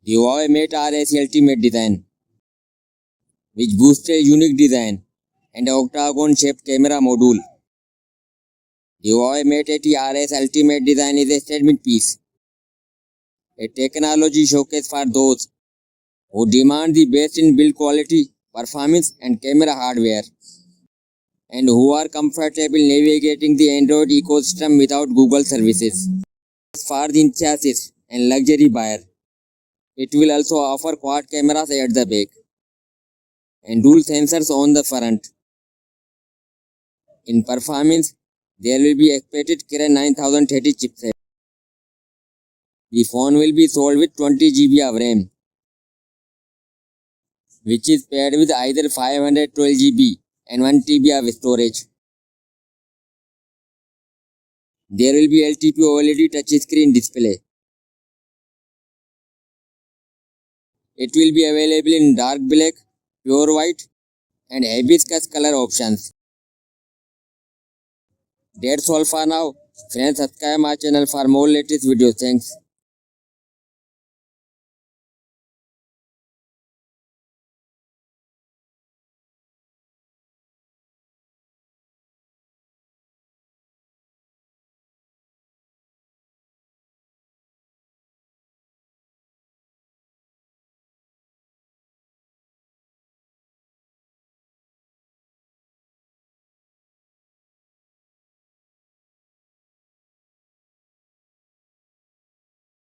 The Huawei Mate RS Ultimate design, which boasts a unique design and an octagon-shaped camera module. The Huawei Mate 80 RS Ultimate design is a statement piece, a technology showcase for those who demand the best in build quality, performance and camera hardware, and who are comfortable navigating the Android ecosystem without Google services. For the enthusiast and luxury buyer, it will also offer quad cameras at the back and dual sensors on the front. In performance, there will be expected Kirin 9030 chipset. The phone will be sold with 20 GB of RAM, which is paired with either 512 GB and 1 TB of storage. There will be LTP OLED touchscreen display. It will be available in dark black, pure white and hibiscus color options. That's all for now. Friends, subscribe my channel for more latest videos. Thanks.